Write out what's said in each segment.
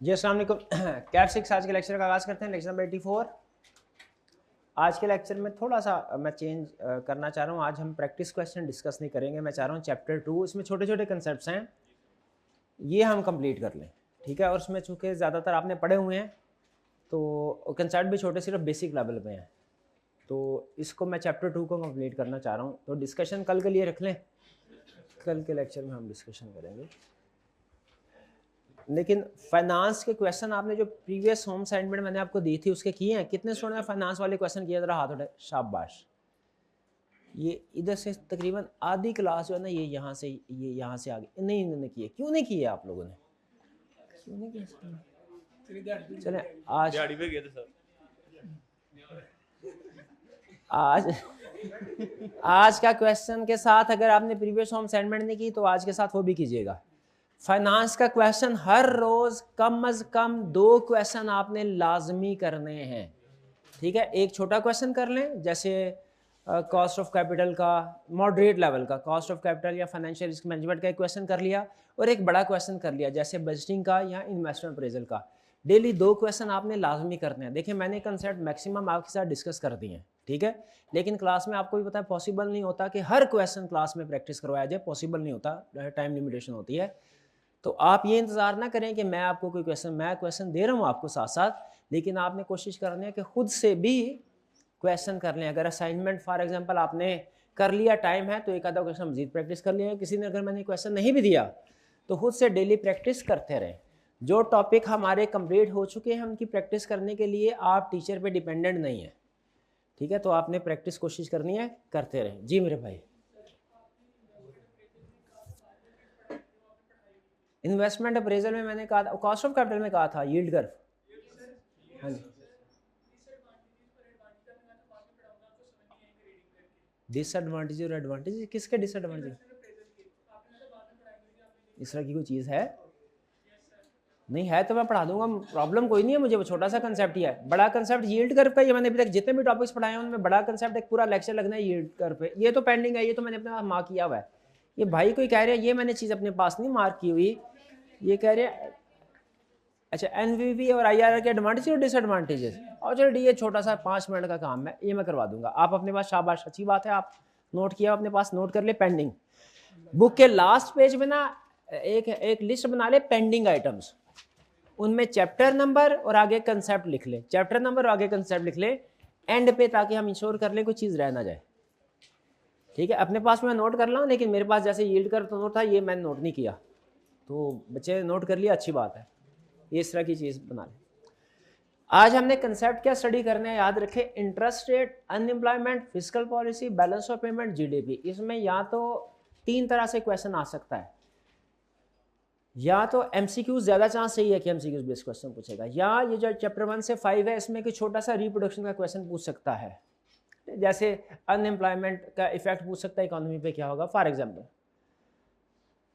जी अस्सलाम वालेकुम। कैट 6 आज के लेक्चर का आगाज़ करते हैं। Lecture number 84। आज के लेक्चर में थोड़ा सा मैं चेंज करना चाह रहा हूँ। आज हम प्रैक्टिस क्वेश्चन डिस्कस नहीं करेंगे। मैं चाह रहा हूँ चैप्टर 2, इसमें छोटे छोटे कंसेप्ट हैं, ये हम कंप्लीट कर लें, ठीक है। और उसमें चूँकि ज़्यादातर आपने पढ़े हुए हैं तो कंसेप्ट भी छोटे, सिर्फ बेसिक लेवल पे हैं, तो इसको मैं चैप्टर 2 को कंप्लीट करना चाह रहा हूँ। तो डिस्कशन कल के लिए रख लें, कल के लेक्चर में हम डिस्कशन करेंगे। लेकिन फाइनेंस के क्वेश्चन आपने जो प्रीवियस होम असाइनमेंट मैंने आपको दी थी उसके किए हैं? कितने स्टूडेंट ने फाइनेंस वाले क्वेश्चन किए? जरा हाथ उठाए, शाबाश। ये इधर से तकरीबन आधी क्लास जो है ना, ये यहाँ से आगे नहीं इन्होंने किए। क्यों नहीं किए आप लोगों ने? क्यों नहीं किए? चले आज का क्वेश्चन के साथ अगर आपने प्रीवियस होम असाइनमेंट नहीं की तो आज के साथ वो भी कीजिएगा। फाइनेंस का क्वेश्चन हर रोज कम अज कम 2 क्वेश्चन आपने लाजमी करने हैं, ठीक है। एक छोटा क्वेश्चन कर लें, जैसे कॉस्ट ऑफ कैपिटल का, मॉडरेट लेवल का कॉस्ट ऑफ कैपिटल या फाइनेंशियल रिस्क मैनेजमेंट का एक क्वेश्चन कर लिया, और एक बड़ा क्वेश्चन कर लिया जैसे बजटिंग का या इन्वेस्टमेंट अप्रेजल का। डेली 2 क्वेश्चन आपने लाजमी करने हैं। देखिए मैंने कंसेप्ट मैक्सिमम आपके साथ डिस्कस कर दिए हैं, ठीक है, लेकिन क्लास में आपको भी पता है पॉसिबल नहीं होता कि हर क्वेश्चन क्लास में प्रैक्टिस करवाया जाए, पॉसिबल नहीं होता, टाइम लिमिटेशन होती है। तो आप ये इंतज़ार ना करें कि मैं आपको कोई क्वेश्चन दे रहा हूँ आपको साथ साथ, लेकिन आपने कोशिश करनी है कि खुद से भी क्वेश्चन कर लें। अगर असाइनमेंट फॉर एग्जांपल आपने कर लिया, टाइम है, तो एक आधा क्वेश्चन मजीद प्रैक्टिस कर लिया। किसी ने अगर मैंने क्वेश्चन नहीं भी दिया तो खुद से डेली प्रैक्टिस करते रहें। जो टॉपिक हमारे कंप्लीट हो चुके हैं उनकी प्रैक्टिस करने के लिए आप टीचर पे डिपेंडेंट नहीं है, ठीक है। तो आपने प्रैक्टिस कोशिश करनी है, करते रहें। जी मेरे भाई, इन्वेस्टमेंट अप्रेजल में मैंने कहा था, कॉस्ट ऑफ कैपिटल में कहा था, यील्ड कर्व। हाँ जी, डिसएडवांटेज और एडवांटेज, किसके डिसएडवांटेज? इस तरह की कोई चीज़ है नहीं है तो मैं पढ़ा दूंगा, प्रॉब्लम कोई नहीं है मुझे। वो छोटा सा कंसेप्ट ही है। बड़ा कंसेप्ट यील्ड कर्व का, ये मैंने अभी तक जितने भी टॉपिक्स पढ़ाए हैं उनमें बड़ा कंसेप्ट एक पूरा लेक्चर लगना है यील्ड कर्व पे। ये तो पेंडिंग है, ये तो मैंने अपने पास मार्क किया हुआ है। ये भाई कोई कह रहे हैं ये मैंने चीज़ अपने पास नहीं मार्क की हुई, ये कह रहे हैं अच्छा एनवीवी और आईआरआर के एडवांटेज और डिसएडवांटेजेस। और चलो ये छोटा सा 5 मिनट का काम है, ये मैं करवा दूंगा। आप अपने पास, शाबाश, अच्छी बात है, आप नोट किया अपने पास, नोट कर ले। पेंडिंग बुक के लास्ट पेज में ना एक लिस्ट बना ले पेंडिंग आइटम्स, उनमें चैप्टर नंबर और आगे कंसेप्ट लिख ले, चैप्टर नंबर और आगे कंसेप्ट लिख ले एंड पे, ताकि हम इंश्योर कर लें कोई चीज़ रह ना जाए, ठीक है। अपने पास मैं नोट कर ला, लेकिन मेरे पास जैसे यील्ड कर्व तो नोट था, ये मैंने नोट नहीं किया, तो बच्चे नोट कर लिया, अच्छी बात है। ये इस तरह की चीज़ बना लें। आज हमने कंसेप्ट क्या स्टडी करने हैं, याद रखें, interest rate, unemployment, fiscal policy, balance of payment, GDP. इसमें या तो 3 तरह से क्वेश्चन आ सकता है, या तो एमसीक्यूज ज़्यादा चांस सही है कि एमसीक्यूज बेस्ड क्वेश्चन पूछेगा, या ये जो चैप्टर 1 से 5 है इसमें कोई छोटा सा रिप्रोडक्शन का क्वेश्चन पूछ सकता है, जैसे अनएम्प्लॉयमेंट का इफेक्ट पूछ सकता है इकोनॉमी पे क्या होगा फॉर एग्जांपल।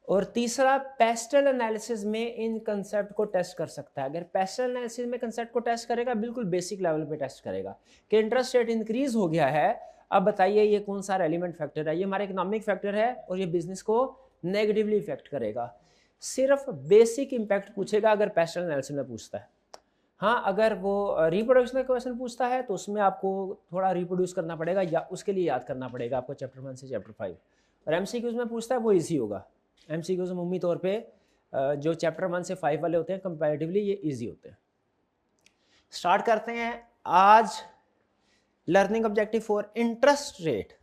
और तीसरा पेस्टल एनालिसिस में इन कंसेप्ट को टेस्ट कर सकता है। अगर पेस्टल एनालिसिस में कंसेप्ट को टेस्ट करेगा, बिल्कुल बेसिक लेवल पे टेस्ट करेगा कि इंटरेस्ट रेट इंक्रीज हो गया है, अब बताइए ये कौन सा रेलिवेंट फैक्टर है, ये हमारा इकोनॉमिक फैक्टर है और ये बिजनेस को नेगेटिवली इफेक्ट करेगा। सिर्फ बेसिक इंपैक्ट पूछेगा अगर पेस्टल एनालिसिस में पूछता है। हाँ, अगर वो रिप्रोडक्शन का क्वेश्चन पूछता है तो उसमें आपको थोड़ा रिप्रोड्यूस करना पड़ेगा, या उसके लिए याद करना पड़ेगा आपको चैप्टर 1 से चैप्टर 5। और एमसीक्यूज में पूछता है वो ईजी होगा। एमसीक्यूज में उम्मीद तौर पे जो चैप्टर 1 से 5 वाले होते हैं कंपैरेटिवली ये ईजी होते हैं। स्टार्ट करते हैं आज लर्निंग ऑब्जेक्टिव 4, इंटरेस्ट रेट।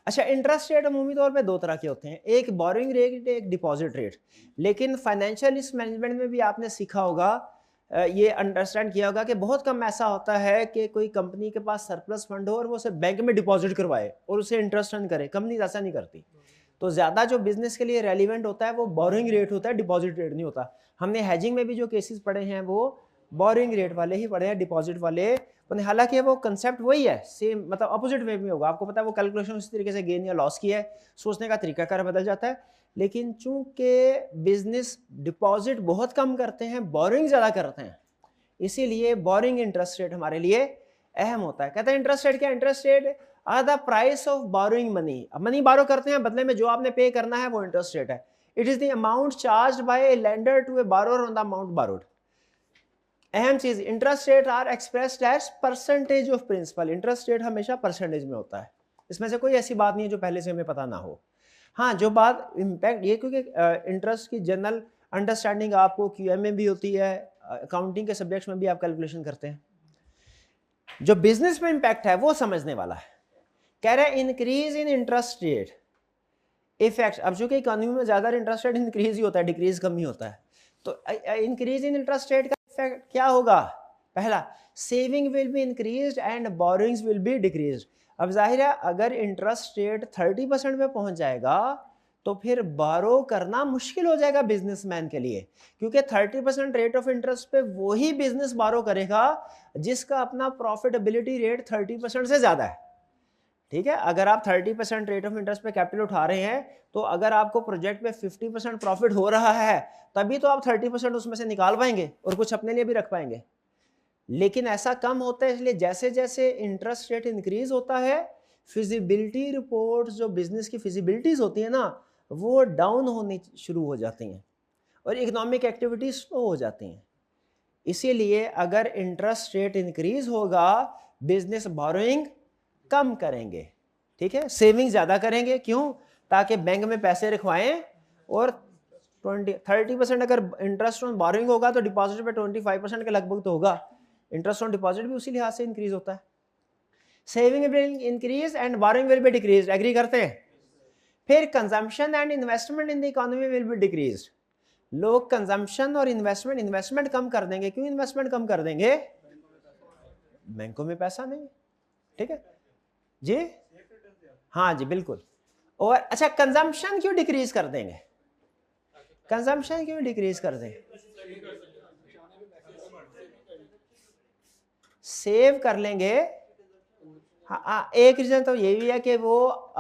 अच्छा, इंटरेस्ट रेट अमूमी तौर पे 2 तरह के होते हैं, एक बोरिंग रेट, एक डिपॉजिट रेट। लेकिन फाइनेंशियल रिस्क मैनेजमेंट में भी आपने सीखा होगा, ये अंडरस्टैंड किया होगा कि बहुत कम ऐसा होता है कि कोई कंपनी के पास सरप्लस फंड हो और वो उसे बैंक में डिपॉजिट करवाए और उसे इंटरेस्ट अर्न करे। कंपनी ऐसा नहीं करती। तो ज़्यादा जो बिजनेस के लिए रेलिवेंट होता है वो बोरिंग रेट होता है, डिपॉजिट रेट नहीं होता। हमने हेजिंग में भी जो केसेस पढ़े हैं वो बोरिंग रेट वाले ही पढ़े हैं, डिपॉजिट वाले। हालांकि वो कंसेप्ट वही है, सेम, मतलब अपोजिट वे में होगा। आपको पता है वो कैलकुलेशन उसी तरीके से गेन या लॉस की है, सोचने का तरीकाकार बदल जाता है। लेकिन चूंकि बिजनेस डिपॉजिट बहुत कम करते हैं, बोरिंग ज़्यादा करते हैं, इसीलिए बोरिंग इंटरेस्ट रेट हमारे लिए अहम होता है। कहते हैं इंटरेस्ट रेट क्या? Interest rate are the price of borrowing money. अब मनी बारो करते हैं, बदले में जो आपने पे करना है वो इंटरेस्ट रेट है। It is the amount charged by a lender to a borrower on the amount borrowed. अहम चीज, interest rate are expressed as percentage of principal. Interest rate हमेशा परसेंटेज में होता है, इसमें से कोई ऐसी बात नहीं है जो पहले से हमें पता ना हो। हाँ, जो बात इम्पैक्ट ये, क्योंकि इंटरेस्ट की जनरल अंडरस्टैंडिंग आपको क्यूएम में भी होती है, अकाउंटिंग के सब्जेक्ट्स में भी आप कैलकुलेशन करते हैं। जो बिजनेस में इम्पैक्ट है वो समझने वाला है। कह रहे हैं increase in interest rate effect. अब चूंकि इकोनॉमी में ज्यादा इंटरेस्ट रेट इंक्रीज ही होता है, डिक्रीज कम ही होता है, तो इंक्रीज इन इंटरेस्ट रेट का इफेक्ट क्या होगा? पहला, saving will be increased and borrowings will be decreased. अब जाहिर है अगर इंटरेस्ट रेट 30% पे पहुंच जाएगा तो फिर बारो करना मुश्किल हो जाएगा बिजनेसमैन के लिए, क्योंकि 30% रेट ऑफ इंटरेस्ट पे वही बिजनेस बारो करेगा जिसका अपना प्रॉफिटेबिलिटी रेट 30% से ज्यादा है। ठीक है, अगर आप 30% रेट ऑफ इंटरेस्ट पे कैपिटल उठा रहे हैं तो अगर आपको प्रोजेक्ट पे 50% प्रॉफिट हो रहा है तभी तो आप 30% उसमें से निकाल पाएंगे और कुछ अपने लिए भी रख पाएंगे। लेकिन ऐसा कम होता है, इसलिए जैसे जैसे इंटरेस्ट रेट इंक्रीज होता है फिजिबिलिटी रिपोर्ट्स, जो बिजनेस की फिजिबिलिटीज होती है ना, वो डाउन होनी शुरू हो जाती हैं और इकोनॉमिक एक्टिविटीज स्लो हो जाती हैं। इसीलिए अगर इंटरेस्ट रेट इंक्रीज होगा बिजनेस बोरोइंग कम करेंगे, ठीक है, सेविंग ज्यादा करेंगे। क्यों? ताकि बैंक में पैसे रखवाएं और 30% अगर इंटरेस्ट ऑन बोरोइंग होगा तो डिपॉजिट पे 25% के लगभग तो होगा। इंटरेस्ट ऑन डिपॉजिट भी उसी लिहाज से इंक्रीज होता है। Saving will increase and borrowing will be decrease, agree करते हैं? फिर consumption and investment in the economy will be decrease. लोग कंजम्पशन और इन्वेस्टमेंट कम कर देंगे। क्यों इन्वेस्टमेंट कम कर देंगे? बैंकों में पैसा नहीं, ठीक है जी, हाँ जी बिल्कुल। और अच्छा, कंजम्पशन क्यों डिक्रीज कर देंगे? कंजम्पशन क्यों डिक्रीज कर देंगे? सेव कर लेंगे। हाँ, एक रीजन तो ये भी है कि वो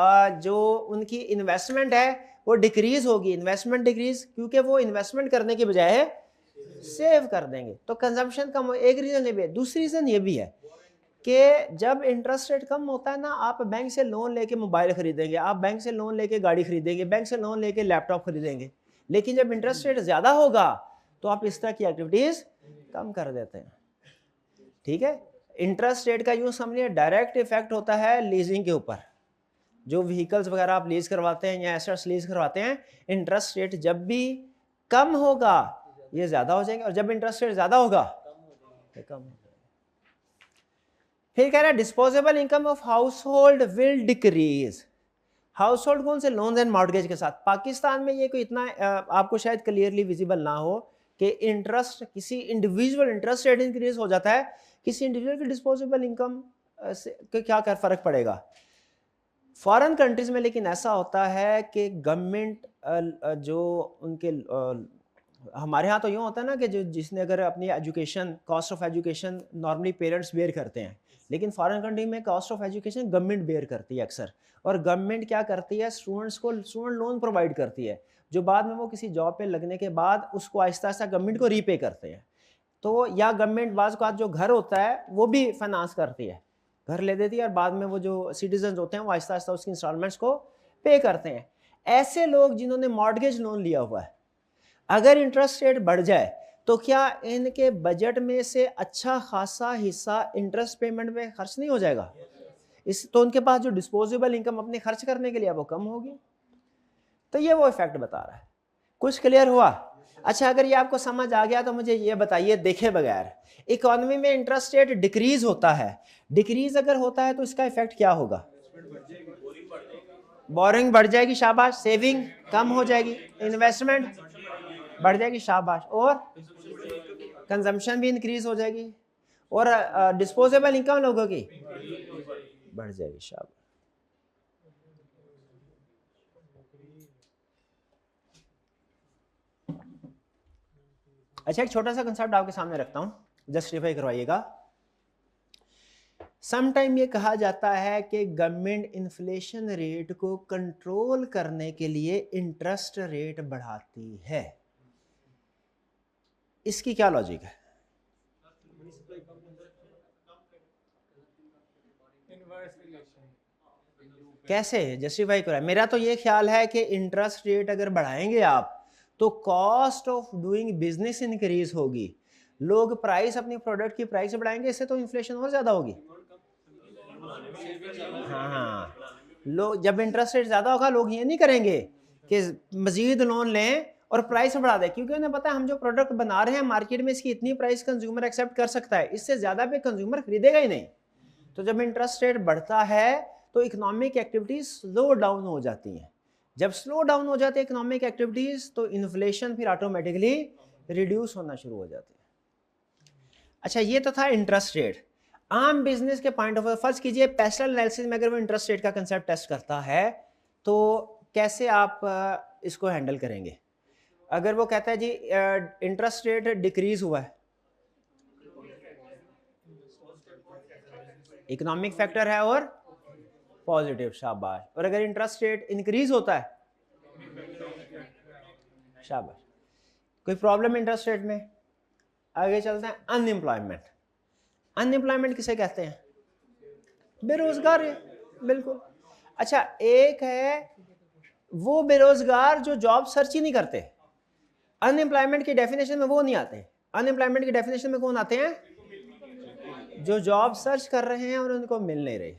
जो उनकी इन्वेस्टमेंट है वो डिक्रीज होगी, इन्वेस्टमेंट डिक्रीज, क्योंकि वो इन्वेस्टमेंट करने की बजाय सेव कर देंगे, तो कंजम्पशन कम हो। एक रीजन ये भी है। दूसरी रीजन ये भी है कि जब इंटरेस्ट रेट कम होता है ना, आप बैंक से लोन लेके मोबाइल खरीदेंगे, आप बैंक से लोन लेके गाड़ी खरीदेंगे, बैंक से लोन लेके लैपटॉप खरीदेंगे। लेकिन जब इंटरेस्ट रेट ज्यादा होगा तो आप इस तरह की एक्टिविटीज कम कर देते हैं। ठीक है, इंटरेस्ट रेट का यूं समझिए डायरेक्ट इफेक्ट होता है लीजिंग के ऊपर। जो व्हीकल्स वगैरह आप लीज करवाते हैं या एसेट्स लीज करवाते हैं, इंटरेस्ट रेट जब भी कम होगा ये ज्यादा हो जाएंगे, और जब इंटरेस्ट रेट ज्यादा होगा ये कम हो जाएगा। फिर कह रहा है disposable income of house hold will decrease. House hold कौन से? लोन्स एंड मॉर्गेज के साथ। पाकिस्तान में ये कोई इतना आपको शायद क्लियरली विजिबल ना हो कि इंटरेस्ट, किसी इंडिविजुअल इंटरेस्ट रेट इंक्रीज हो जाता है, किसी इंडिविजुअल की डिस्पोजेबल इनकम से क्या कर फर्क पड़ेगा। फॉरेन कंट्रीज में लेकिन ऐसा होता है कि गवर्नमेंट जो उनके हमारे यहाँ तो यूँ होता है ना कि जो जिसने अगर अपनी education, cost of education normally parents bear करते हैं, लेकिन फॉरेन कंट्री में cost of education government bear करती है अक्सर। और गवर्नमेंट क्या करती है, स्टूडेंट्स को स्टूडेंट लोन प्रोवाइड करती है, जो बाद में वो किसी जॉब पे लगने के बाद उसको आहिस्ता आहिस्ता गवर्नमेंट को रीपे करते हैं। तो या गवर्नमेंट बाज़ का जो घर होता है वो भी फाइनेंस करती है, घर ले देती है, और बाद में वो जो सिटीजन होते हैं वो आहिस्ता आहिस्ता उसकी इंस्टॉलमेंट्स को पे करते हैं। ऐसे लोग जिन्होंने मॉर्गेज लोन लिया हुआ है, अगर इंटरेस्ट रेट बढ़ जाए तो क्या इनके बजट में से अच्छा खासा हिस्सा इंटरेस्ट पेमेंट में खर्च नहीं हो जाएगा? इस तो उनके पास जो डिस्पोजेबल इनकम अपने खर्च करने के लिए वो कम होगी। तो ये वो इफेक्ट बता रहा है। कुछ क्लियर हुआ? अच्छा, अगर ये आपको समझ आ गया तो मुझे ये बताइए देखे बगैर, इकोनॉमी में इंटरेस्ट रेट डिक्रीज होता है, डिक्रीज अगर होता है तो इसका इफेक्ट क्या होगा? बोरिंग बढ़ जाएगी, शाबाश। सेविंग कम हो जाएगी, इन्वेस्टमेंट बढ़ जाएगी, शाबाश। और कंजम्पशन भी इंक्रीज हो जाएगी, और डिस्पोजेबल इनकम लोगों की बढ़ जाएगी, शाबाश। अच्छा, एक छोटा सा कंसेप्ट आपके सामने रखता हूं, जस्टिफाई करवाइएगा। समटाइम ये कहा जाता है कि गवर्नमेंट इन्फ्लेशन रेट को कंट्रोल करने के लिए इंटरेस्ट रेट बढ़ाती है। इसकी क्या लॉजिक है? कैसे जस्टिफाई करा? मेरा तो ये ख्याल है कि इंटरेस्ट रेट अगर बढ़ाएंगे आप तो cost of doing business increase होगी, लोग प्राइस अपनी प्रोडक्ट की प्राइस बढ़ाएंगे, इससे तो इन्फ्लेशन और ज़्यादा होगी। हाँ, लोग जब इंटरेस्ट रेट ज़्यादा होगा लोग ये नहीं करेंगे कि मजीद लोन लें और प्राइस बढ़ा दें, क्योंकि उन्हें पता है हम जो प्रोडक्ट बना रहे हैं मार्केट में इसकी इतनी प्राइस कंज्यूमर एक्सेप्ट कर सकता है, इससे ज़्यादा पे कंज्यूमर खरीदेगा ही नहीं। तो जब इंटरेस्ट रेट बढ़ता है तो इकोनॉमिक एक्टिविटीज स्लो डाउन हो जाती हैं। जब स्लो डाउन हो जाती है इकोनॉमिक एक्टिविटीज तो इन्फ्लेशन फिर ऑटोमेटिकली रिड्यूस होना शुरू हो जाती है। अच्छा, ये तो था इंटरेस्ट रेट। आम बिजनेस के पॉइंट ऑफ व्यू फर्ज कीजिए पैरेलल एनालिसिस में अगर वो इंटरेस्ट रेट का कंसेप्ट टेस्ट करता है तो कैसे आप इसको हैंडल करेंगे? अगर वो कहता है जी इंटरेस्ट रेट डिक्रीज हुआ है, इकोनॉमिक फैक्टर है और पॉजिटिव, शाबाश। और अगर इंटरेस्ट रेट इंक्रीज होता है, शाबाश। कोई प्रॉब्लम इंटरेस्ट रेट में? आगे चलते हैं, अनएम्प्लॉयमेंट। अनएम्प्लॉयमेंट किसे कहते हैं? बेरोजगार है, बिल्कुल। अच्छा, एक है वो बेरोजगार जो जॉब सर्च ही नहीं करते, अनएम्प्लॉयमेंट की डेफिनेशन में वो नहीं आते। अनएम्प्लॉयमेंट की डेफिनेशन में कौन आते हैं? जो जॉब सर्च कर रहे हैं और उनको मिल नहीं रही।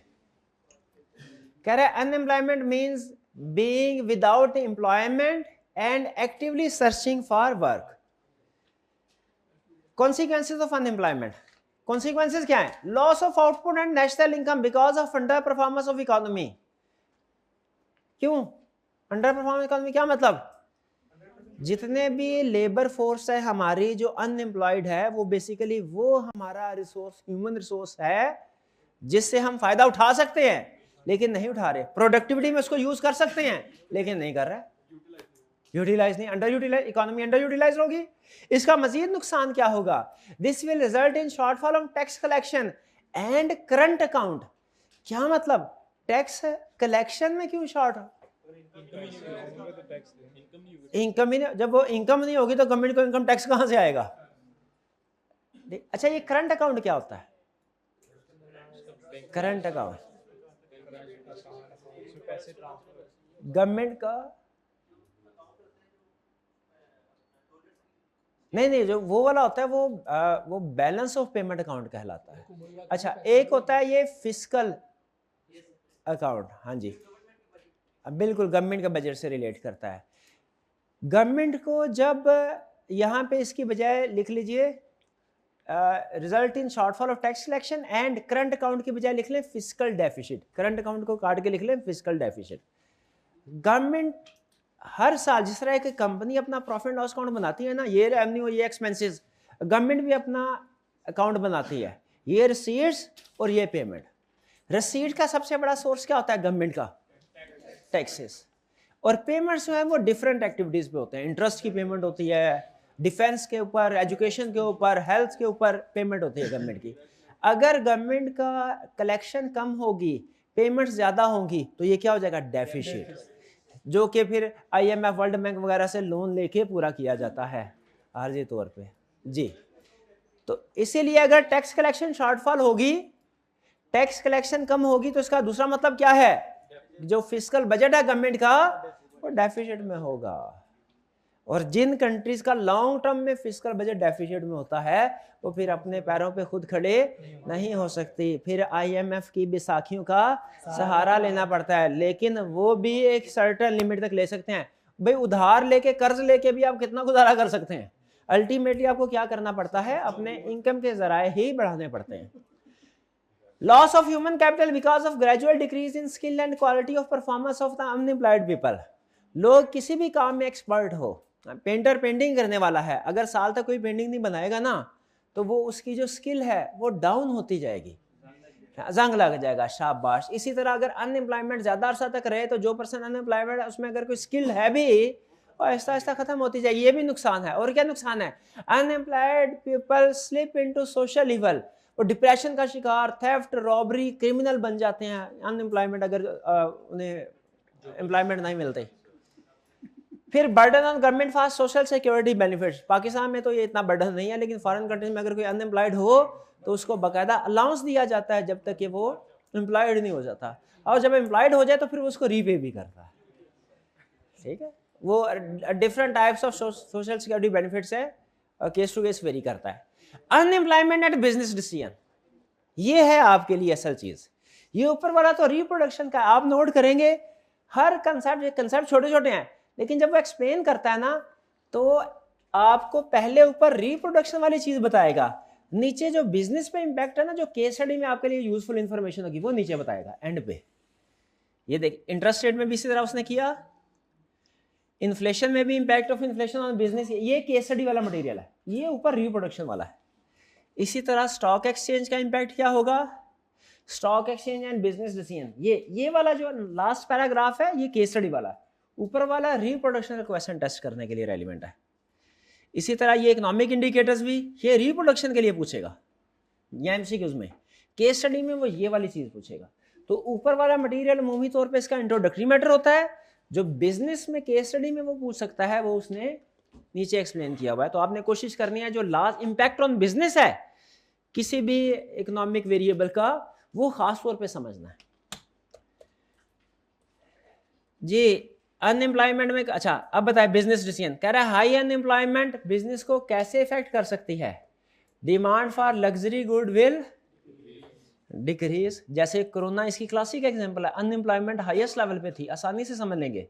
कह रहे unemployment means being without employment and actively searching for work. Consequences of unemployment, consequences क्या है? Loss of output and national income because of under performance of economy. क्यों अंडर परफॉर्मेंस इकोनॉमी? क्या मतलब? जितने भी लेबर फोर्स है हमारी जो अनएम्प्लॉयड है वो बेसिकली वो हमारा रिसोर्स, ह्यूमन रिसोर्स है जिससे हम फायदा उठा सकते हैं लेकिन नहीं उठा रहे। प्रोडक्टिविटी में उसको यूज कर सकते हैं लेकिन नहीं कर रहे, यूटिलाइज नहीं, under utilise, economy under utilise होगी। इसका मजीद नुकसान क्या होगा? This will result in shortfall of tax collection and current account. क्या मतलब? टैक्स कलेक्शन में क्यों शॉर्ट? इनकम ही नहीं, जब वो इनकम नहीं होगी तो गवर्नमेंट को इनकम टैक्स कहां से आएगा? अच्छा, ये करंट अकाउंट क्या होता है? करंट अकाउंट गवर्नमेंट का नहीं, जो वो वाला होता है वो बैलेंस ऑफ पेमेंट अकाउंट कहलाता है। अच्छा, एक होता है ये फिस्कल अकाउंट, हाँ जी, बिल्कुल गवर्नमेंट का बजट से रिलेट करता है। गवर्नमेंट को जब यहाँ पे इसकी बजाय लिख लीजिए result in shortfall of tax collection and current account की बजाय लिख लें फिस्कल डेफिसिट, करंट अकाउंट को काट के लिख लें फिस्कल डेफिसिट। गवर्नमेंट हर साल जिस तरह की कंपनी अपना प्रॉफिट लॉस अकाउंट बनाती है ना, ये रेवेन्यू ये एक्सपेंसेस, गवर्नमेंट भी अपना अकाउंट बनाती है, ये रिसीट्स और ये पेमेंट। रिसीट का सबसे बड़ा सोर्स क्या होता है गवर्नमेंट का? टैक्सेस। और पेमेंट्स जो है वो डिफरेंट एक्टिविटीज पे होते हैं, इंटरेस्ट की पेमेंट होती है, डिफेंस के ऊपर, एजुकेशन के ऊपर, हेल्थ के ऊपर पेमेंट होती है गवर्नमेंट की। अगर गवर्नमेंट का कलेक्शन कम होगी, पेमेंट्स ज्यादा होंगी तो ये क्या हो जाएगा? डेफिसिट, जो कि फिर IMF वर्ल्ड बैंक वगैरह से लोन लेके पूरा किया जाता है आर्जी तौर पे जी। तो इसीलिए अगर टैक्स कलेक्शन शॉर्टफॉल होगी, टैक्स कलेक्शन कम होगी तो इसका दूसरा मतलब क्या है? जो फिस्कल बजट है गवर्नमेंट का वो डेफिसिट में होगा। और जिन कंट्रीज का लॉन्ग टर्म में फिस्कल बजट डेफिसिट में होता है वो फिर अपने पैरों पे खुद खड़े नहीं हो सकती, फिर IMF की बैसाखियों का सहारा लेना पड़ता है। लेकिन वो भी एक सर्टेन लिमिट तक ले सकते हैं। भाई उधार लेके, कर्ज लेके भी आप कितना गुजारा कर सकते हैं? अल्टीमेटली आपको क्या करना पड़ता है? अपने इनकम के जराए ही बढ़ाने पड़ते हैं। Loss of human capital because of gradual decrease in skill and quality of performance of the unemployed people. लोग किसी भी काम में एक्सपर्ट हो, पेंटर पेंटिंग करने वाला है, अगर साल तक कोई पेंटिंग नहीं बनाएगा ना तो वो उसकी जो स्किल है वो डाउन होती जाएगी, जंग लग जाएगा, शाबाश। इसी तरह अगर अनएम्प्लॉयमेंट ज्यादा अरसा तक रहे तो जो पर्सन अनएम्प्लॉयमेंट है उसमें अगर कोई स्किल है भी और आहिस्ता आहिस्ता खत्म होती जाएगी। ये भी नुकसान है। और क्या नुकसान है? Unemployed people slip into social evil, और डिप्रेशन का शिकार, थेफ्ट, रॉबरी, क्रिमिनल बन जाते हैं अनएम्प्लॉयमेंट, अगर उन्हें एम्प्लॉयमेंट नहीं मिलते। फिर burden on government for social security benefits. Pakistan में तो ये इतना बर्डन नहीं है, लेकिन फॉरेन कंट्रीज में अगर कोई अनएम्प्लॉयड हो तो उसको बाकायदा अलाउंस दिया जाता है जब तक कि वो एम्प्लॉयड नहीं हो जाता, और जब एम्प्लॉयड हो जाए तो फिर उसको रीपे भी करता है। ठीक है, वो different types of social security benefits है। केस टू केस वेरी करता है। अनएम्प्लॉयमेंट एंड बिजनेस डिसीजन, ये है आपके लिए असल चीज। ये ऊपर वाला तो रिप्रोडक्शन का, आप नोट करेंगे हर कंसेप्ट छोटे छोटे हैं, लेकिन जब वो एक्सप्लेन करता है ना तो आपको पहले ऊपर रिप्रोडक्शन वाली चीज बताएगा, नीचे जो बिजनेस पे इंपैक्ट है ना, जो केस स्टडी में आपके लिए यूजफुल इंफॉर्मेशन होगी वो नीचे बताएगा एंड पे। ये देख इंटरेस्ट रेट में भी इसी तरह उसने किया, इन्फ्लेशन में भी impact of inflation on business, ये केस स्टडी वाला मटेरियल है, ये ऊपर रिप्रोडक्शन वाला है। इसी तरह स्टॉक एक्सचेंज का इंपैक्ट क्या होगा, stock exchange and business decision, ये वाला जो लास्ट पैराग्राफ है ये केस स्टडी वाला है, ऊपर वाला रिप्रोडक्शन का क्वेश्चन टेस्ट करने के लिए रेलिवेंट है। इसी तरह ये इकोनॉमिक इंडिकेटर्स भी ये रिप्रोडक्शन के लिए पूछेगा या एमसीक्यूज में, केस स्टडी में वो ये वाली चीज पूछेगा। तो ऊपर वाला मटेरियल अमूमी तौर पे इसका इंट्रोडक्टरी मैटर होता है, जो बिजनेस में केस स्टडी में वो पूछ सकता है वो उसने नीचे एक्सप्लेन किया हुआ है। तो आपने कोशिश करनी है जो लास्ट इंपैक्ट ऑन बिजनेस है किसी भी इकोनॉमिक वेरिएबल का, वो खास तौर पे समझना है जी। अनएम्प्लॉयमेंट में, अच्छा अब बताए बिजनेस डिसीजन, कह रहा है हाई अनएम्प्लॉयमेंट बिजनेस को कैसे इफेक्ट कर सकती है, demand for luxury good will decrease, जैसे कोरोना इसकी क्लासिक एग्जांपल है, अनएम्प्लॉयमेंट हाईएस्ट लेवल पे थी, आसानी से समझ लेंगे।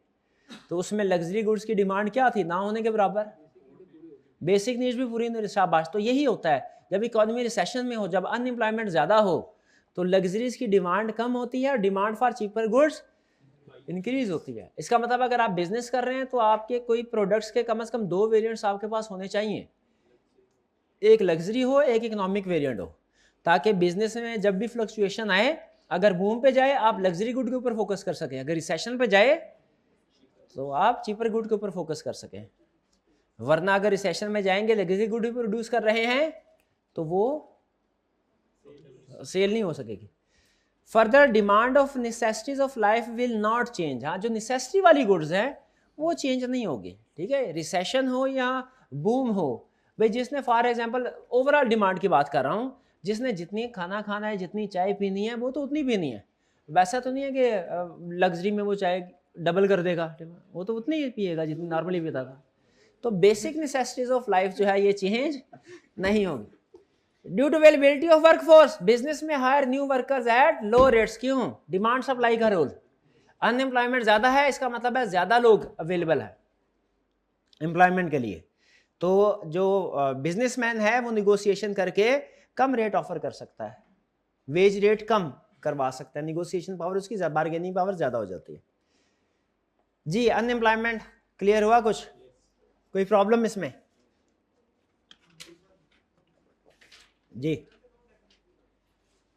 तो उसमें लग्जरी गुड्स की डिमांड क्या थी, ना होने के बराबर, बेसिक नीड्स भी पूरी नहीं, शाबाश। तो यही होता है जब इकोनॉमी रिसेशन में हो, जब अनएम्प्लॉयमेंट ज्यादा हो तो लग्जरीज की डिमांड कम होती है और demand for cheaper goods increase होती है। इसका मतलब अगर आप बिजनेस कर रहे हैं तो आपके कोई प्रोडक्ट्स के कम से कम 2 वेरिएंट्स आपके पास होने चाहिए, एक लग्जरी हो एक इकोनॉमिक वेरिएंट हो, ताकि बिजनेस में जब भी फ्लक्चुएशन आए, अगर बूम पे जाए आप लग्जरी गुड के ऊपर फोकस कर सकें, अगर रिसेशन पे जाए तो आप चीपर गुड के ऊपर फोकस कर सकें। वरना अगर रिसेशन में जाएंगे लग्जरी गुड भी प्रोड्यूस कर रहे हैं तो वो सेल नहीं हो सकेगी। Further demand of necessities of life will not change, हाँ जो नेसेसिटी वाली गुड्स हैं वो चेंज नहीं होगी, ठीक है, रिसेशन हो या बूम हो। भाई जिसने फॉर एग्जांपल ओवरऑल डिमांड की बात कर रहा हूँ, जिसने जितनी खाना खाना है, जितनी चाय पीनी है वो तो उतनी पीनी है, वैसा तो नहीं है कि लग्जरी में वो चाय डबल कर देगा, वो तो उतनी ही पिएगा जितनी नॉर्मली पीता था। तो बेसिक नेसेसिटीज ऑफ लाइफ जो है ये चेंज नहीं होगी। Due to availability of workforce, business में hire new workers at low rates, क्यों, डिमांड सप्लाई का रोल, अनएम्प्लॉयमेंट ज्यादा है, इसका मतलब है ज्यादा लोग अवेलेबल है एम्प्लॉयमेंट के लिए। तो जो बिजनेसमैन है वो निगोशिएशन करके कम रेट ऑफर कर सकता है, वेज रेट कम करवा सकता है, निगोशिएशन पावर उसकी, बार्गेनिंग पावर ज्यादा हो जाती है जी। अनएम्प्लॉयमेंट क्लियर हुआ, कुछ कोई प्रॉब्लम इसमें जी।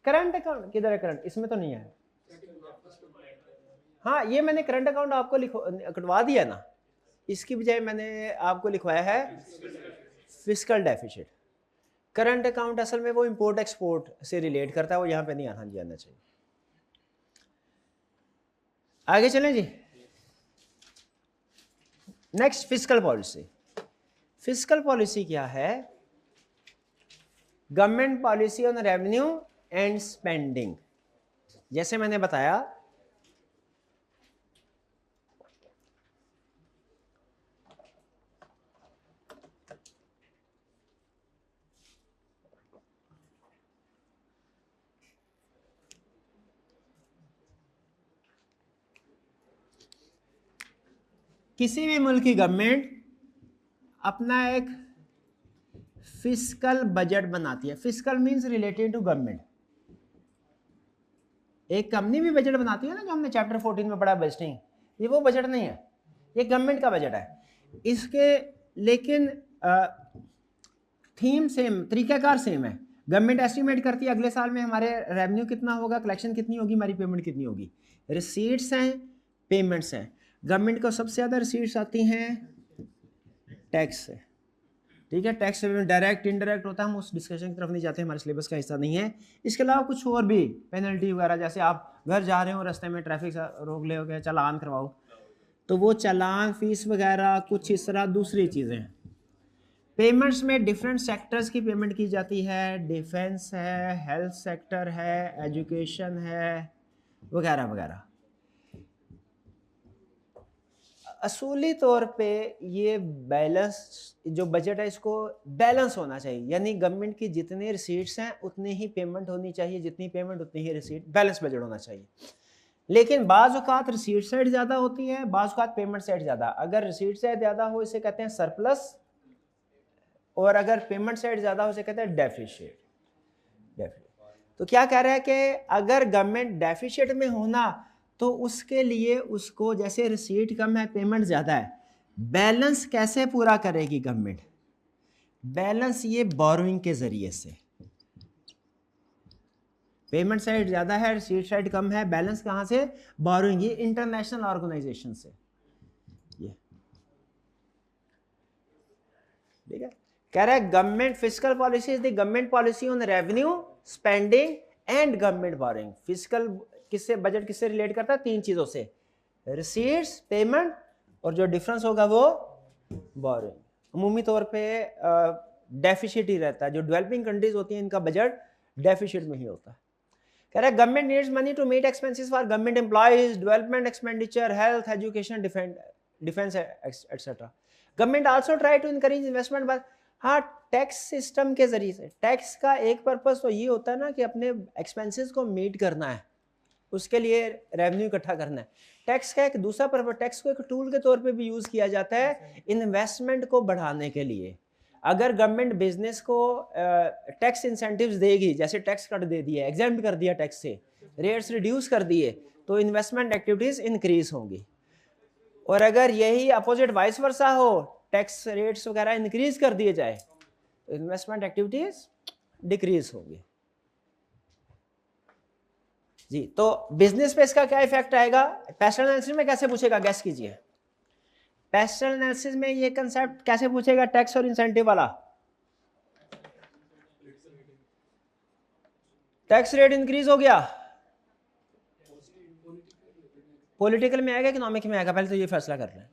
करंट अकाउंट किधर है, करंट इसमें तो नहीं है, हाँ ये मैंने करंट अकाउंट आपको कटवा दिया ना, इसकी बजाय मैंने आपको लिखवाया है फिस्कल डेफिसिट। करंट अकाउंट असल में वो इंपोर्ट एक्सपोर्ट से रिलेट करता है, वो यहां पे नहीं आना जी, आना चाहिए। आगे चलें जी। Next fiscal policy. Fiscal policy क्या है, government policy on revenue and spending. जैसे मैंने बताया किसी भी मुल्क की गवर्नमेंट अपना एक फिस्कल बजट बनाती है। Fiscal means related to government. एक कंपनी भी बजट बनाती है ना, जो हमने चैप्टर 14 में पढ़ा बजटिंग, ये वो बजट नहीं है, ये गवर्नमेंट का बजट है। इसके लेकिन थीम सेम, तरीकाकार सेम है। गवर्नमेंट एस्टिमेट करती है अगले साल में हमारे रेवेन्यू कितना होगा, कलेक्शन कितनी होगी, हमारी पेमेंट कितनी होगी। रिसीट्स हैं, पेमेंट्स हैं। गवर्नमेंट को सबसे ज़्यादा रिसीट्स आती हैं टैक्स से, ठीक है, टैक्स पेमेंट डायरेक्ट इनडायरेक्ट होता है, हम उस डिस्कशन की तरफ नहीं जाते, हमारे सिलेबस का हिस्सा नहीं है। इसके अलावा कुछ और भी पेनल्टी वगैरह, जैसे आप घर जा रहे हो रास्ते में ट्रैफिक रोक ले, हो चालान करवाओ, तो वो चालान फीस वगैरह कुछ इस तरह दूसरी चीज़ें हैं। पेमेंट्स में डिफरेंट सेक्टर्स की पेमेंट की जाती है, डिफेंस है, हेल्थ सेक्टर है, एजुकेशन है, वगैरह वगैरह। असूली तौर पे ये बैलेंस जो बजट है इसको बैलेंस होना चाहिए, यानी गवर्नमेंट की जितनी रिसीट्स हैं उतनी ही पेमेंट होनी चाहिए, जितनी पेमेंट उतनी ही रिसीट, बैलेंस बजट होना चाहिए। लेकिन बाज़ औक़ात रिसीट साइड ज़्यादा होती है, बाज़ औक़ात पेमेंट साइड ज़्यादा। अगर रिसीट साइड ज़्यादा हो इसे कहते हैं सरप्लस, और अगर पेमेंट साइड ज़्यादा हो इसे कहते हैं डेफिशिट। तो क्या कह रहा है कि अगर गवर्नमेंट डेफिशिट में होना तो उसके लिए उसको, जैसे रिसीट कम है पेमेंट ज़्यादा है, बैलेंस कैसे पूरा करेगी गवर्नमेंट? बैलेंस ये बोरोइंग के ज़रिए से। पेमेंट साइड ज़्यादा है, रिसीट साइड कम है, बैलेंस कहाँ से? बोरोइंग, ये इंटरनेशनल ऑर्गेनाइजेशन से। ये ठीक है, कह रहा है government fiscal policy is the government policy on revenue, spending and government borrowing. Fiscal किससे, बजट किससे रिलेट करता है? तीन चीजों से, रिसीट्स, पेमेंट, और जो डिफरेंस होगा वो बोरोइंग। अमूमी तौर पे डेफिसिट ही रहता है। जो डेवलपिंग कंट्रीज होती हैं इनका बजट डेफिसिट में ही होता है। कह रहा है government needs money to meet expenses for government employees, development expenditure, health, education, defence etcetera. Government also try to encourage investment, but हाँ टैक्स सिस्टम के जरिए से। टैक्स का एक पर्पस तो ये होता है ना कि अपने एक्सपेंसेस को मीट करना है, उसके लिए रेवेन्यू इकट्ठा करना है। टैक्स का एक दूसरा पर्पस, टैक्स को एक टूल के तौर पे भी यूज किया जाता है इन्वेस्टमेंट को बढ़ाने के लिए। अगर गवर्नमेंट बिजनेस को टैक्स इंसेंटिव्स देगी, जैसे टैक्स कट दे दिया, एग्जेम्प्ट कर दिया टैक्स से, रेट्स रिड्यूस कर दिए, तो इन्वेस्टमेंट एक्टिविटीज इंक्रीज होंगी। और अगर यही अपोजिट वाइस वर्सा हो, टैक्स रेट्स वगैरह इंक्रीज कर दिए जाए, तो इन्वेस्टमेंट एक्टिविटीज डिक्रीज होंगी। जी, तो बिजनेस पे इसका क्या इफेक्ट आएगा? पैस्टल एनालिसिस में कैसे पूछेगा, गैस कीजिए। पैस्टल एनालिसिस में ये कंसेप्ट कैसे पूछेगा, टैक्स और इंसेंटिव वाला? टैक्स रेट इंक्रीज हो गया, पॉलिटिकल में आएगा, इकोनॉमिक में आएगा? पहले तो ये फैसला कर लें।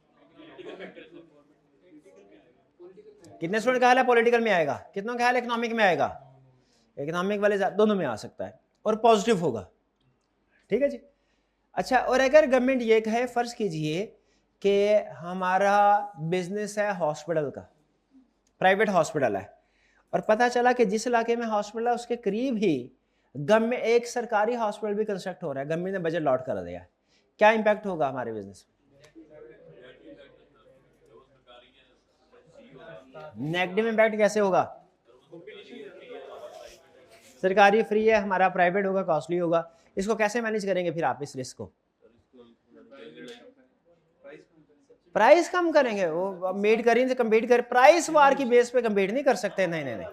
कितने स्टूडेंट का ख्याल है पॉलिटिकल में आएगा, कितनों का ख्याल है इकोनॉमिक में आएगा? इकोनॉमिक वाले दोनों में आ सकता है और पॉजिटिव होगा। ठीक है जी। अच्छा, और अगर गवर्नमेंट ये कहे, फर्ज कीजिए कि हमारा बिजनेस है हॉस्पिटल का, प्राइवेट हॉस्पिटल है, और पता चला कि जिस इलाके में हॉस्पिटल है उसके करीब ही गवर्नमेंट एक सरकारी हॉस्पिटल भी कंस्ट्रक्ट हो रहा है, गवर्नमेंट ने बजट लॉट कर दिया, क्या इंपैक्ट होगा हमारे बिजनेस में? नेगेटिव इंपैक्ट कैसे होगा? सरकारी फ्री है, हमारा प्राइवेट होगा, कॉस्टली होगा। इसको कैसे मैनेज करेंगे फिर आप इस रिस्क को? प्राइस कम करेंगे, वो मेड करें से कम्पीट कर, प्राइस वार की बेस पे कम्पीट नहीं कर सकते। नहीं नहीं नहीं,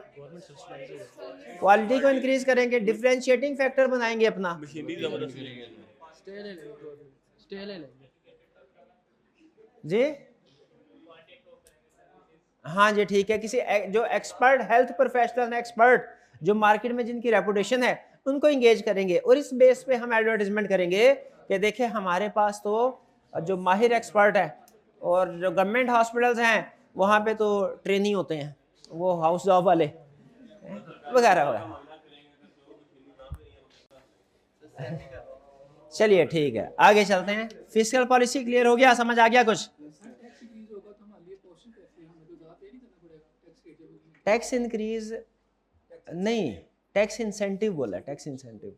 क्वालिटी को इंक्रीज करेंगे, डिफरेंशिएटिंग फैक्टर बनाएंगे अपना। जी हाँ जी, ठीक है। किसी जो एक्सपर्ट हेल्थ प्रोफेशनल है, एक्सपर्ट जो मार्केट में जिनकी रेपुटेशन है, उनको इंगेज करेंगे और इस बेस पे हम एडवर्टाइजमेंट करेंगे कि देखिए हमारे पास तो जो माहिर एक्सपर्ट है, और जो गवर्नमेंट हॉस्पिटल्स हैं वहाँ पे तो ट्रेनी होते हैं, वो हाउस जॉब वाले वगैरह वगैरह। चलिए ठीक है, आगे चलते हैं। फिस्कल पॉलिसी क्लियर हो गया, समझ आ गया कुछ? टैक्स इंक्रीज नहीं, टैक्स इंसेंटिव बोला, tax incentive.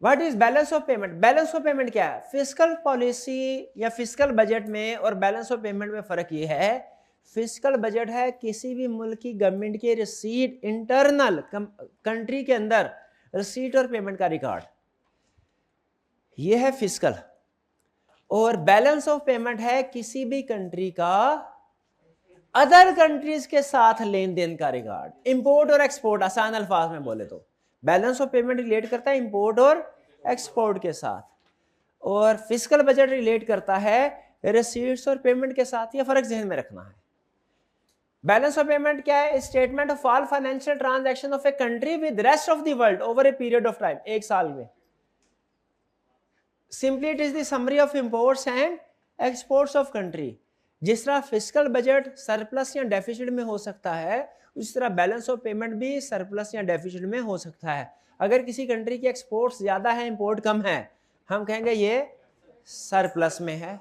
What is balance of payment? Balance of payment क्या है? फिस्कल पॉलिसी या फिस्कल बजट में और बैलेंस ऑफ पेमेंट में फर्क ये है, फिस्कल बजट है किसी भी मुल्क की गवर्नमेंट के रिसीट, इंटरनल कंट्री के अंदर रिसीट और पेमेंट का रिकॉर्ड, ये है फिस्कल। और बैलेंस ऑफ पेमेंट है किसी भी कंट्री का अदर कंट्रीज के साथ लेन देन का रिकॉर्ड, इंपोर्ट और एक्सपोर्ट। आसान अल्फाज में बोले तो बैलेंस ऑफ पेमेंट रिलेट करता है इंपोर्ट और एक्सपोर्ट के साथ, और फिस्कल बजट रिलेट करता है रिसीट्स और पेमेंट के साथ। ये फर्क ध्यान में रखना है। बैलेंस ऑफ पेमेंट क्या है? Statement of all financial transaction of a country with rest of the world over a period of time, एक साल में। Simply it is the summary of imports and exports of country. जिस तरह fiscal budget surplus या deficit में हो सकता है, उस तरह बैलेंस ऑफ पेमेंट भी सरप्लस या डेफिसिट में हो सकता है। अगर किसी कंट्री की एक्सपोर्ट्स ज्यादा है, इंपोर्ट कम है, हम कहेंगे ये सरप्लस में है,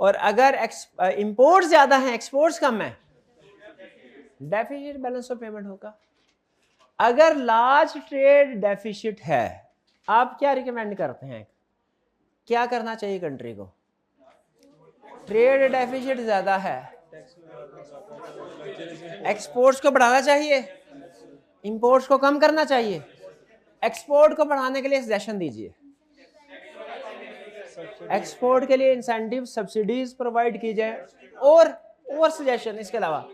और अगर इंपोर्ट ज्यादा है एक्सपोर्ट्स कम है, डेफिसिट बैलेंस ऑफ पेमेंट होगा। अगर लार्ज ट्रेड डेफिसिट है, आप क्या रिकमेंड करते हैं, क्या करना चाहिए कंट्री को? ट्रेड डेफिसिट ज्यादा है, एक्सपोर्ट्स को बढ़ाना चाहिए, इंपोर्ट्स को कम करना चाहिए। एक्सपोर्ट को बढ़ाने के लिए सजेशन दीजिए, एक्सपोर्ट के लिए इंसेंटिव सब्सिडीज प्रोवाइड की जाए, और सजेशन इसके अलावा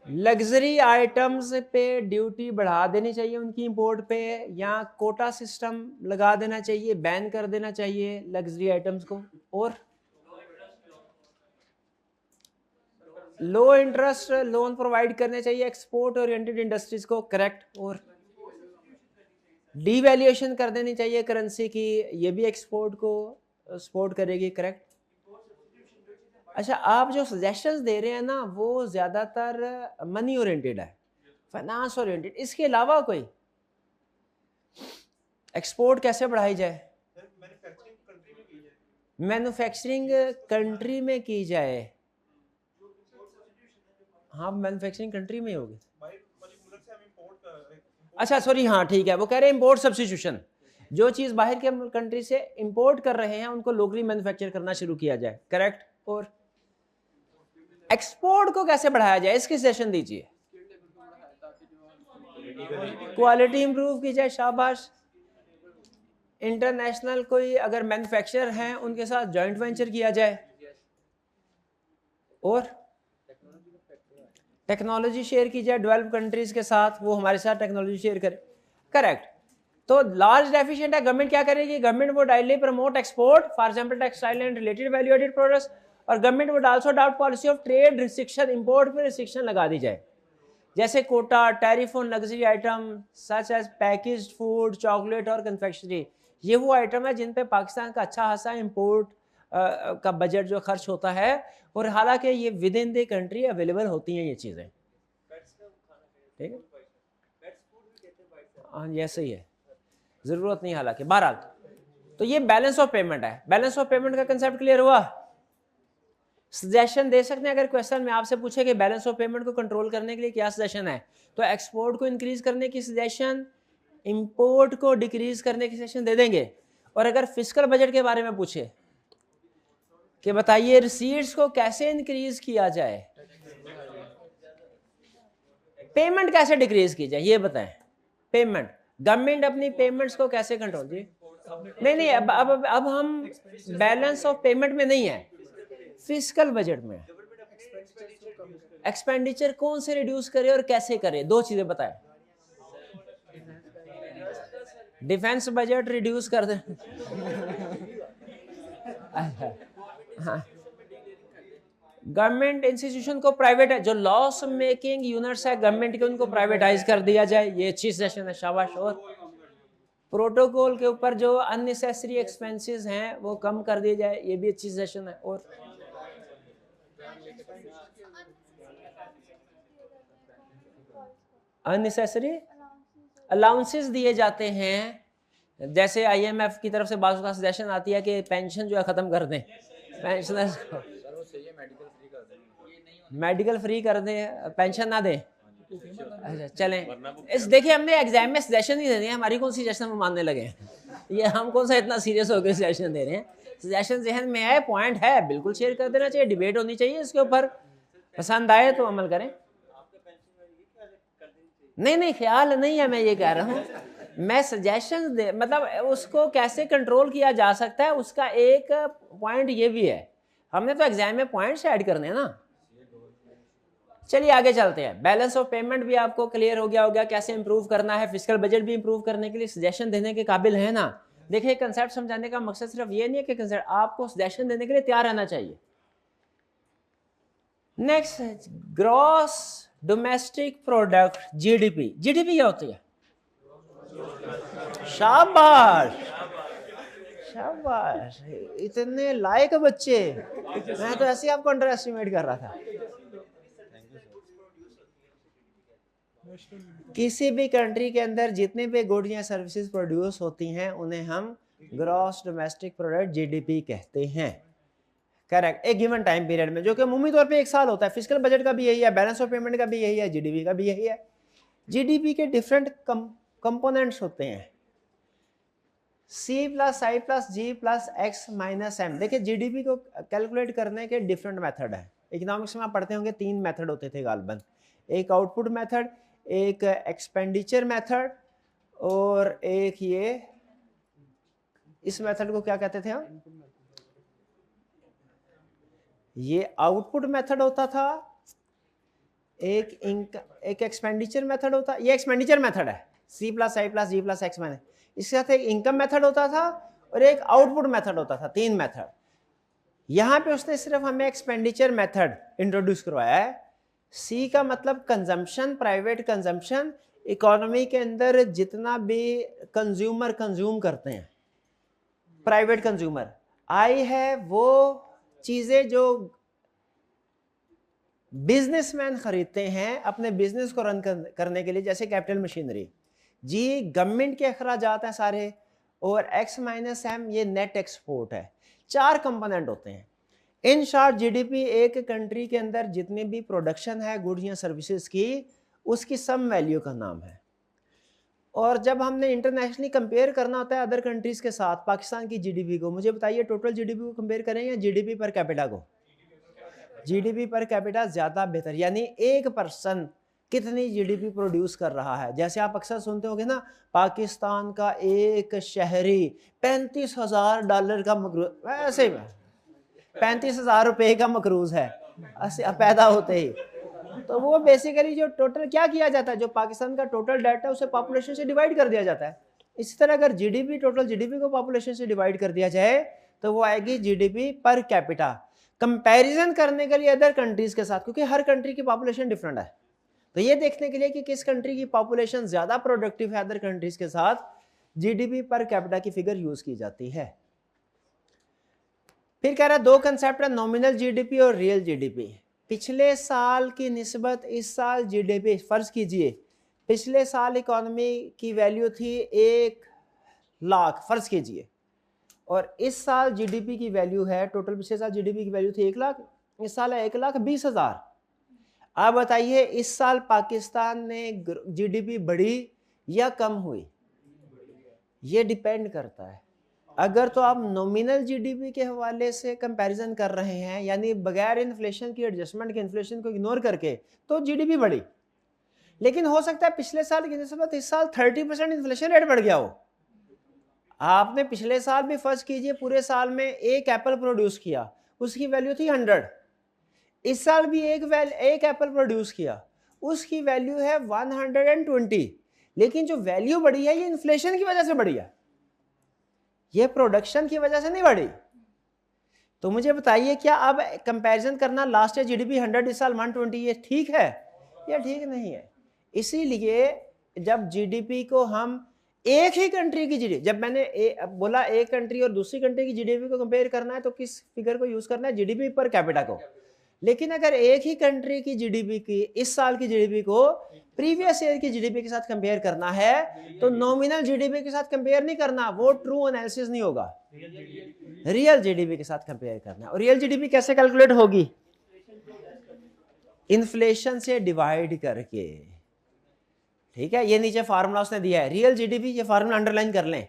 लग्जरी आइटम्स पे ड्यूटी बढ़ा देनी चाहिए उनकी इंपोर्ट पे, या कोटा सिस्टम लगा देना चाहिए, बैन कर देना चाहिए लग्जरी आइटम्स को, और लो इंटरेस्ट लोन प्रोवाइड करने चाहिए एक्सपोर्ट ओरिएंटेड इंडस्ट्रीज को, करेक्ट, और डीवैल्यूएशन कर देनी चाहिए करेंसी की, ये भी एक्सपोर्ट को सपोर्ट करेगी, करेक्ट। अच्छा, आप जो सजेशंस दे रहे हैं ना वो ज्यादातर मनी ओरिएंटेड है, फाइनेंस ओरिएंटेड, इसके अलावा कोई एक्सपोर्ट कैसे बढ़ाई जाए? मैन्युफैक्चरिंग कंट्री में की जाए, हाँ मैन्युफैक्चरिंग कंट्री में होगी। अच्छा सॉरी, हाँ ठीक है, वो कह रहे हैं इंपोर्ट सब्स्टिट्यूशन, जो चीज बाहर के कंट्री से इंपोर्ट कर रहे हैं उनको लोकली मैन्युफैक्चर करना शुरू किया जाए, करेक्ट। और एक्सपोर्ट को कैसे बढ़ाया जाए, इसकी सेशन दीजिए। क्वालिटी इंप्रूव की जाए, शाबाश। इंटरनेशनल कोई अगर मैन्युफैक्चरर हैं उनके साथ जॉइंट वेंचर किया जाए, और टेक्नोलॉजी शेयर की जाए डेवलप कंट्रीज के साथ, वो हमारे साथ टेक्नोलॉजी शेयर करे, करेक्ट। तो लार्ज डेफिशिएंट है, गवर्नमेंट क्या करेगी? Government would ideally promote export, for example textile and related value added products, और government would also adopt policy of trade restriction, import पे रिस्ट्रिक्शन लगा दी जाए, जैसे quota, tariff on luxury item such as packaged food, chocolate और confectionery. ये वो item है जिन पे पाकिस्तान का अच्छा खासा इंपोर्ट का बजट जो खर्च होता है, और हालांकि ये with in the country available होती हैं ये चीज़ें, ठीक है। हाँ ये सही है, ज़रूरत नहीं हालांकि, बहरहाल। तो ये बैलेंस ऑफ पेमेंट है। बैलेंस ऑफ पेमेंट का कंसेप्ट क्लियर हुआ? सजेशन दे सकते हैं अगर क्वेश्चन में आपसे पूछे कि बैलेंस ऑफ पेमेंट को कंट्रोल करने के लिए क्या सजेशन है, तो एक्सपोर्ट को इंक्रीज करने की सजेशन, इंपोर्ट को डिक्रीज करने की सजेशन दे देंगे। और अगर फिस्कल बजट के बारे में पूछे कि बताइए रिसीट्स को कैसे इंक्रीज किया जाए, पेमेंट कैसे डिक्रीज की जाए, ये बताएं। पेमेंट, गवर्नमेंट अपनी पेमेंट्स को कैसे कंट्रोल जी? नहीं, अब हम बैलेंस ऑफ पेमेंट में नहीं है, फिस्कल बजट में। एक्सपेंडिचर कौन से रिड्यूस करे और कैसे करे, दो चीजें बताएं। डिफेंस बजट रिड्यूस कर दे, हाँ। गवर्नमेंट इंस्टीट्यूशन को प्राइवेट है, जो लॉस मेकिंग यूनिट्स है गवर्नमेंट के, उनको प्राइवेटाइज कर दिया जाए, ये अच्छी सेशन है, शाबाश। और प्रोटोकॉल के ऊपर जो अननेसेसरी एक्सपेंसेस हैं वो कम कर दिए जाए, ये भी अच्छी सेशन है। और अननेसेसरी अलाउंसेस दिए जाते हैं, जैसे IMF की तरफ से बात सजेशन आती है कि पेंशन जो है खत्म कर दें, पेंशनर्स को मेडिकल फ्री कर दें, पेंशन ना दें। अच्छा चलें, इस देखिए हमने एग्जाम में सजेशन नहीं देनी है, हमारी कौन सी सजेशन हम मानने लगे हैं, ये हम कौन सा इतना सीरियस होकर सजेशन दे रहे हैं। सजेशन जहन में है, पॉइंट है, बिल्कुल शेयर कर देना चाहिए, डिबेट होनी चाहिए इसके ऊपर, पसंद आए तो अमल करें। नहीं ख्याल नहीं है, मैं ये कह रहा हूँ, मैं सजेशन दे, मतलब उसको कैसे कंट्रोल किया जा सकता है उसका एक पॉइंट ये भी है, हमने तो एग्जाम में पॉइंट्स ऐड करने हैं ना। चलिए आगे चलते हैं। बैलेंस ऑफ पेमेंट भी आपको क्लियर हो गया होगा कैसे इंप्रूव करना है, फिस्कल बजट भी इंप्रूव करने के लिए सजेशन देने के काबिल है ना। देखिए कंसेप्ट समझाने का मकसद सिर्फ ये नहीं है कि कंसेप्ट, आपको सजेशन देने के लिए तैयार रहना चाहिए। Next, gross domestic product, GDP। GDP क्या होती है? शाबाश शाबाश, इतने लायक बच्चे, मैं तो ऐसे ही आपको अंडर एस्टिमेट कर रहा था। किसी भी कंट्री के अंदर जितने भी गुड्स या सर्विसेज प्रोड्यूस होती हैं उन्हें हम ग्रॉस डोमेस्टिक प्रोडक्ट जीडीपी कहते हैं। करेक्ट। एक गिवन टाइम पीरियड में, जो कि अमूमी तौर पे एक साल होता है। फिस्कल बजट का भी यही है, बैलेंस ऑफ पेमेंट का भी यही है, जीडीपी का भी यही है। जीडीपी के डिफरेंट कंपोनेंट्स होते हैं, C प्लस आई प्लस जी प्लस एक्स माइनस एम। देखिए जीडीपी को कैलकुलेट करने के डिफरेंट मेथड है। इकोनॉमिक्स में आप पढ़ते होंगे 3 मेथड होते थे गालबन, एक आउटपुट मेथड, एक एक्सपेंडिचर मेथड और एक ये, इस मेथड को क्या कहते थे हम? ये आउटपुट मेथड होता था, एक एक्सपेंडिचर मेथड होता, ये एक्सपेंडिचर मेथड है, C प्लस आई प्लस जी प्लस एक्स माइनस। इसके साथ एक इनकम मेथड होता था और एक आउटपुट मेथड होता था, 3 मेथड। यहां पे उसने सिर्फ हमें एक्सपेंडिचर मेथड इंट्रोड्यूस करवाया है। सी का मतलब कंजम्पशन, प्राइवेट कंजम्पशन, इकोनॉमी के अंदर जितना भी कंज्यूमर कंज्यूम करते हैं, प्राइवेट कंज्यूमर। आई है वो चीजें जो बिजनेसमैन खरीदते हैं अपने बिजनेस को रन करने के लिए, जैसे कैपिटल मशीनरी। जी गवर्नमेंट के अखराजात हैं सारे, और एक्स माइनस एम ये नेट एक्सपोर्ट है। 4 कंपोनेंट होते हैं। इन शॉर्ट जीडीपी एक कंट्री के अंदर जितनी भी प्रोडक्शन है गुड्स या सर्विसेज की, उसकी सम वैल्यू का नाम है। और जब हमने इंटरनेशनली कंपेयर करना होता है अदर कंट्रीज के साथ पाकिस्तान की जीडीपी को, मुझे बताइए टोटल जीडीपी को कंपेयर करें या जीडीपी पर कैपिटा को? जीडीपी पर कैपिटा ज्यादा बेहतर, यानी एक पर्सन कितनी जीडीपी प्रोड्यूस कर रहा है। जैसे आप अक्सर सुनते होंगे ना, पाकिस्तान का एक शहरी $35,000 का मकरूज, वैसे 35,000 रुपए का मकरूज है पैदा होते ही। तो वो बेसिकली जो टोटल क्या किया जाता है, जो पाकिस्तान का टोटल डेट है उसे पॉपुलेशन से डिवाइड कर दिया जाता है। इसी तरह अगर जीडीपी, टोटल जीडीपी को पॉपुलेशन से डिवाइड कर दिया जाए तो वो आएगी जीडीपी पर कैपिटा। कंपैरिजन करने के लिए अदर कंट्रीज के साथ, क्योंकि हर कंट्री की पॉपुलेशन डिफरेंट है, तो ये देखने के लिए कि किस कंट्री की पॉपुलेशन ज्यादा प्रोडक्टिव है अदर कंट्रीज के साथ, जीडीपी पर कैपिटा की फिगर यूज की जाती है। फिर कह रहा है 2 कंसेप्ट है, नॉमिनल जीडीपी और रियल जीडीपी। पिछले साल की निस्बत इस साल जीडीपी, फर्ज कीजिए पिछले साल इकोनॉमी की वैल्यू थी 1 लाख, फर्ज कीजिए, और इस साल जीडीपी की वैल्यू है, टोटल पिछले साल जीडीपी की वैल्यू थी 1 लाख, इस साल है 1,20,000। आप बताइए इस साल पाकिस्तान में जीडीपी बढ़ी या कम हुई? ये डिपेंड करता है। अगर तो आप नॉमिनल जीडीपी के हवाले से कंपैरिजन कर रहे हैं, यानी बगैर इन्फ्लेशन की एडजस्टमेंट के, इन्फ्लेशन को इग्नोर करके, तो जीडीपी बढ़ी। लेकिन हो सकता है पिछले साल की निस्बत इस साल 30% इन्फ्लेशन रेट बढ़ गया हो। आपने पिछले साल भी फर्ज कीजिए पूरे साल में एक एप्पल प्रोड्यूस किया, उसकी वैल्यू थी 100। इस साल भी एक एप्पल प्रोड्यूस किया, उसकी वैल्यू है 120, लेकिन जो वैल्यू बढ़ी है ये इन्फ्लेशन की वजह से बढ़ी है, ये प्रोडक्शन की वजह से नहीं बढ़ी। तो मुझे बताइए क्या अब कंपैरिजन करना लास्ट ईयर जीडीपी 100 इस साल 120, ये ठीक है या ठीक नहीं है? इसीलिए जब जीडीपी को हम एक ही कंट्री की जीडीपी, जब मैंने बोला एक कंट्री और दूसरी कंट्री की जीडीपी को कंपेयर करना है तो किस फिगर को यूज करना है? जीडीपी पर कैपिटा को। लेकिन अगर एक ही कंट्री की जीडीपी की, इस साल की जीडीपी को प्रीवियस ईयर की जीडीपी के साथ कंपेयर करना है तो नॉमिनल जीडीपी के साथ कंपेयर नहीं करना, वो ट्रू एनालिसिस नहीं होगा, रियल जीडीपी के साथ कंपेयर करना है। और रियल जीडीपी कैसे कैलकुलेट होगी? इन्फ्लेशन से डिवाइड करके। ठीक है, ये नीचे फार्मूला उसने दिया है, रियल जीडीपी, ये फार्मूला अंडरलाइन कर लें।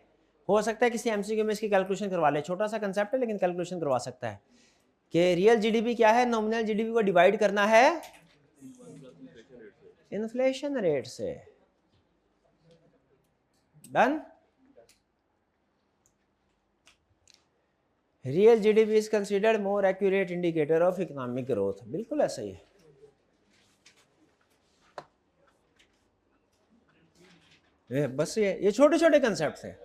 हो सकता है किसी एमसीक्यू में इसकी कैलकुलेशन करवा ले, छोटा सा कंसेप्ट है लेकिन कैलकुलेशन करवा सकता है कि रियल जीडीपी क्या है, नॉमिनल जीडीपी को डिवाइड करना है इन्फ्लेशन रेट से। Done. Real GDP is considered more accurate indicator of economic growth. बिल्कुल ऐसा ही है। बस ये छोटे छोटे कंसेप्ट है।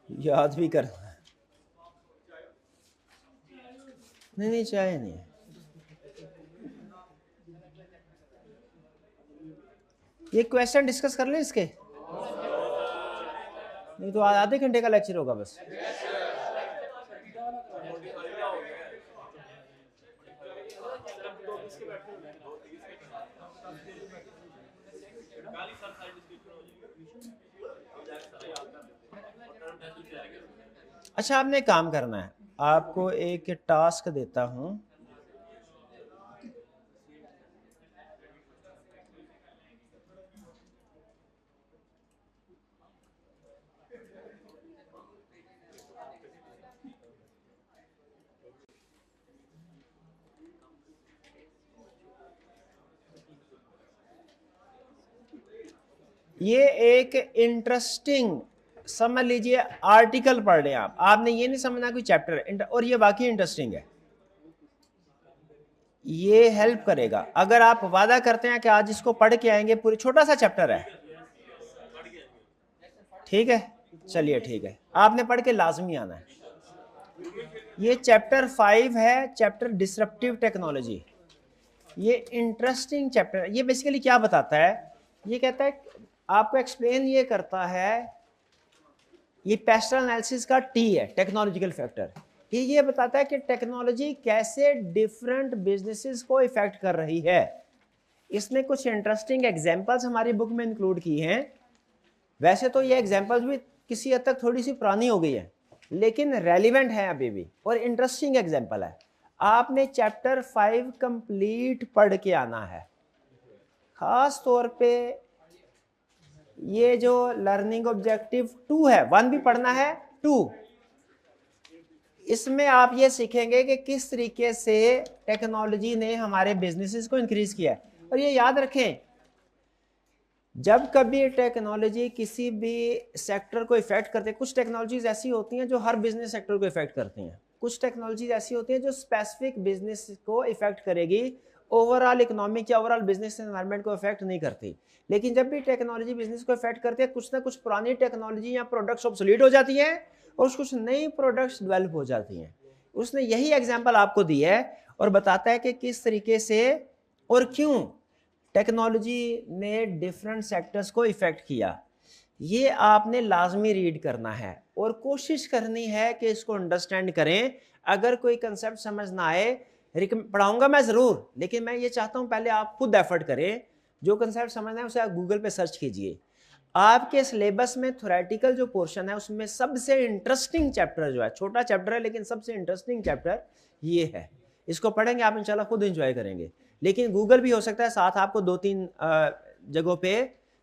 याद भी करना है। नहीं चाहे नहीं, ये क्वेश्चन डिस्कस कर ले इसके, नहीं तो आधे घंटे का लेक्चर होगा बस। अच्छा, आपने काम करना है, आपको एक टास्क देता हूं। ये एक इंटरेस्टिंग, समझ लीजिए आर्टिकल पढ़ रहे हैं आप, आपने ये नहीं समझना कोई चैप्टर, और ये बाकी इंटरेस्टिंग है, ये हेल्प करेगा। अगर आप वादा करते हैं कि आज इसको पढ़ के आएंगे, पूरी छोटा सा चैप्टर है, ठीक है, चलिए ठीक है, आपने पढ़ के लाजमी आना है। ये चैप्टर 5 है, चैप्टर डिसरप्टिव टेक्नोलॉजी। ये इंटरेस्टिंग चैप्टर है। ये बेसिकली क्या बताता है, ये कहता है, आपको एक्सप्लेन ये करता है, ये पेस्टल एनालिसिस का टी है, टेक्नोलॉजिकल फैक्टर। ये बताता है कि टेक्नोलॉजी कैसे डिफरेंट बिजनेसेस को इफेक्ट कर रही है। इसने कुछ इंटरेस्टिंग एग्जांपल्स हमारी बुक में इंक्लूड की हैं। वैसे तो ये एग्जांपल्स भी किसी हद तक थोड़ी सी पुरानी हो गई है, लेकिन रेलिवेंट है अभी भी, और इंटरेस्टिंग एग्जांपल है। आपने चैप्टर 5 कंप्लीट पढ़ के आना है। खास तौर पे ये जो लर्निंग ऑब्जेक्टिव 2 है, 1 भी पढ़ना है, 2, इसमें आप ये सीखेंगे कि किस तरीके से टेक्नोलॉजी ने हमारे बिजनेसेस को इंक्रीज किया है। और ये याद रखें, जब कभी टेक्नोलॉजी किसी भी सेक्टर को इफेक्ट करते हैं, कुछ टेक्नोलॉजीज ऐसी होती हैं जो हर बिजनेस सेक्टर को इफेक्ट करती हैं, कुछ टेक्नोलॉजीज ऐसी होती हैं जो स्पेसिफिक बिजनेस को इफेक्ट करेगी, ओवरऑल इकोनॉमिक या ओवरऑल बिजनेस एनवायरनमेंट को इफेक्ट नहीं करती। लेकिन जब भी टेक्नोलॉजी बिजनेस को इफेक्ट करती है, कुछ ना कुछ पुरानी टेक्नोलॉजी या प्रोडक्ट्स ऑब्सोलीट हो जाती हैं और कुछ नई प्रोडक्ट्स डेवलप हो जाती हैं। उसने यही एग्जांपल आपको दी है और बताता है कि किस तरीके से और क्यों टेक्नोलॉजी ने डिफरेंट सेक्टर्स को इफेक्ट किया। ये आपने लाजमी रीड करना है और कोशिश करनी है कि इसको अंडरस्टैंड करें। अगर कोई कंसेप्ट समझ ना आए, पढ़ाऊंगा मैं ज़रूर, लेकिन मैं ये चाहता हूँ पहले आप खुद एफर्ट करें। जो कंसेप्ट समझना है उसे आप गूगल पे सर्च कीजिए। आपके सिलेबस में थ्योरेटिकल जो पोर्शन है उसमें सबसे इंटरेस्टिंग चैप्टर जो है, छोटा चैप्टर है लेकिन सबसे इंटरेस्टिंग चैप्टर ये है। इसको पढ़ेंगे आप इंशाल्लाह खुद एंजॉय करेंगे। लेकिन गूगल भी हो सकता है साथ आपको 2-3 जगहों पे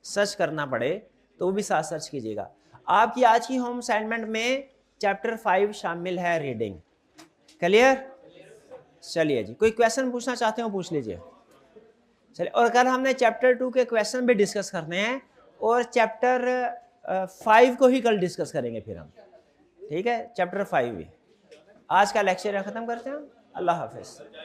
सर्च करना पड़े, तो वो भी साथ सर्च कीजिएगा। आपकी आज की होम असाइनमेंट में चैप्टर 5 शामिल है, रीडिंग। क्लियर? चलिए जी, कोई क्वेश्चन पूछना चाहते हो पूछ लीजिए। चलिए, और कल हमने चैप्टर 2 के क्वेश्चन भी डिस्कस करने हैं और चैप्टर 5 को ही कल डिस्कस करेंगे फिर हम, ठीक है, चैप्टर 5 भी। आज का लेक्चर खत्म करते हैं। अल्लाह हाफिज।